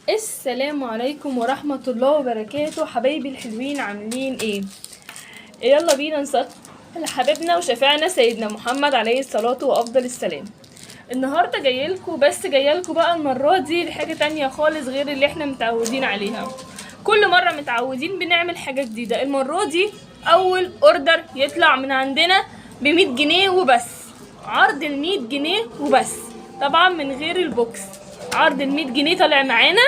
السلام عليكم ورحمة الله وبركاته. حبايبي الحلوين عاملين ايه؟ يلا بينا نصلي لحبيبنا وشفيعنا سيدنا محمد عليه الصلاة وافضل السلام. النهاردة جايلكوا بقى المرة دي لحاجة تانية خالص غير اللي احنا متعودين عليها. كل مرة متعودين بنعمل حاجة جديدة، المرة دي اول اوردر يطلع من عندنا ب100 جنيه وبس، عرض ال100 جنيه وبس، طبعا من غير البوكس. عرض ال100 جنيه طالع معانا.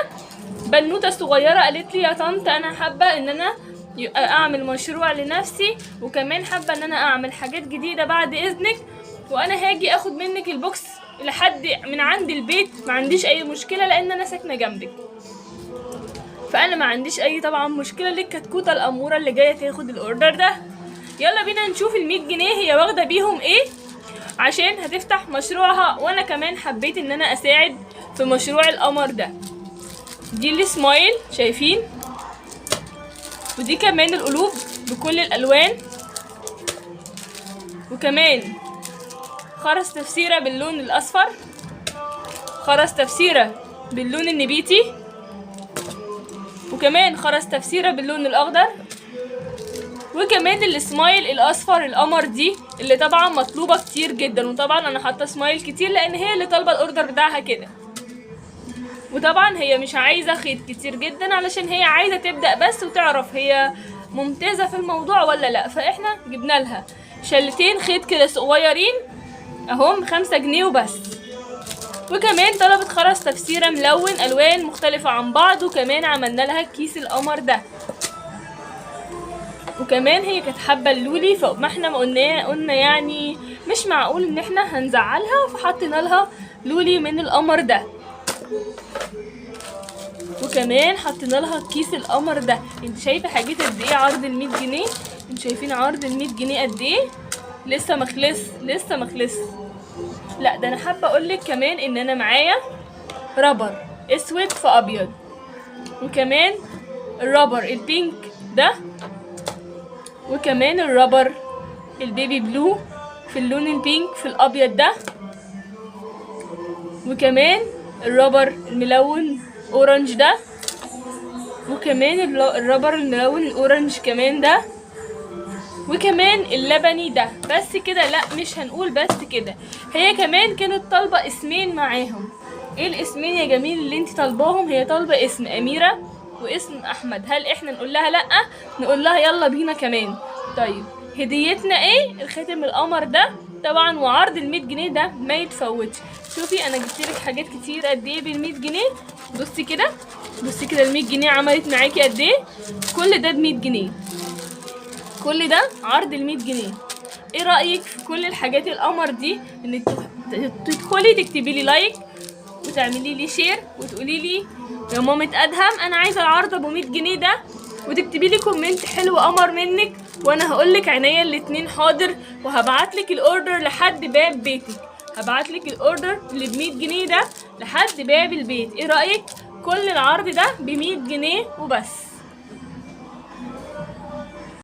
بنوته صغيره قالت لي يا طنط انا حابه ان انا اعمل مشروع لنفسي، وكمان حابه ان انا اعمل حاجات جديده بعد اذنك، وانا هاجي اخد منك البوكس لحد من عند البيت، ما عنديش اي مشكله لان انا ساكنه جنبك. فانا ما عنديش اي طبعا مشكله للكتكوته الاموره اللي جايه تاخد الاوردر ده. يلا بينا نشوف ال100 جنيه هي واخده بيهم ايه عشان هتفتح مشروعها، وانا كمان حبيت ان انا اساعد في مشروع القمر ده. دي السمايل شايفين، ودي كمان القلوب بكل الالوان، وكمان خرز تفسيره باللون الاصفر، خرز تفسيره باللون النبيتي، وكمان خرز تفسيره باللون الاخضر، وكمان السمايل الاصفر القمر دي اللي طبعا مطلوبه كتير جدا، وطبعا انا حاطه سمايل كتير لان هي اللي طالبه الاوردر بتاعها كده. وطبعا هي مش عايزه خيط كتير جدا علشان هي عايزه تبدا بس وتعرف هي ممتازه في الموضوع ولا لا، فاحنا جبنا لها شلتين خيط كده صغيرين اهم 5 جنيه وبس. وكمان طلبت خرز تفسيره ملون الوان مختلفه عن بعض، وكمان عملنا لها كيس القمر ده. وكمان هي كانت حابه اللولي، فما احنا ما قلنا يعني مش معقول ان احنا هنزعلها، فحطينا لها لولي من القمر ده. وكمان حطينا لها كيس القمر ده. انت شايفه حاجات قد ايه عرض ال100 جنيه؟ انتوا شايفين عرض ال100 جنيه قد ايه؟ لسه مخلص. لا ده انا حابه اقولك كمان ان انا معايا رابر اسود في ابيض، وكمان الرابر البينك ده، وكمان الرابر البيبي بلو في اللون البينك في الابيض ده، وكمان الرابر الملون اورنج ده، وكمان الرابر الملون الاورنج كمان ده، وكمان اللبني ده. بس كده؟ لا مش هنقول بس كده، هي كمان كانت طالبه اسمين معاهم. ايه الاسمين يا جميل اللي انت طالباهم؟ هي طالبه اسم اميره واسم احمد. هل احنا نقول لها لا؟ نقول لها يلا بينا كمان. طيب هديتنا ايه؟ الخاتم القمر ده طبعا، وعرض ال100 جنيه ده ما يتفوتش. شوفي انا جبتلك حاجات كتير قد ايه ب100 جنيه. بصي كده ال100 جنيه عملت معاكي قد ايه. كل ده ب100 جنيه، كل ده عرض ال100 جنيه. ايه رايك في كل الحاجات القمر دي؟ انك تدخلي تكتبي لي لايك وتعملي لي شير وتقولي لي يا مامة ادهم انا عايزه العرض ب100 جنيه ده، وتكتبي لي كومنت حلو قمر منك، وانا هقولك عينيا الاتنين حاضر، وهبعتلك الاوردر لحد باب بيتك. هبعتلك الاوردر اللي ب100 جنيه ده لحد باب البيت. ايه رايك؟ كل العرض ده ب100 جنيه وبس.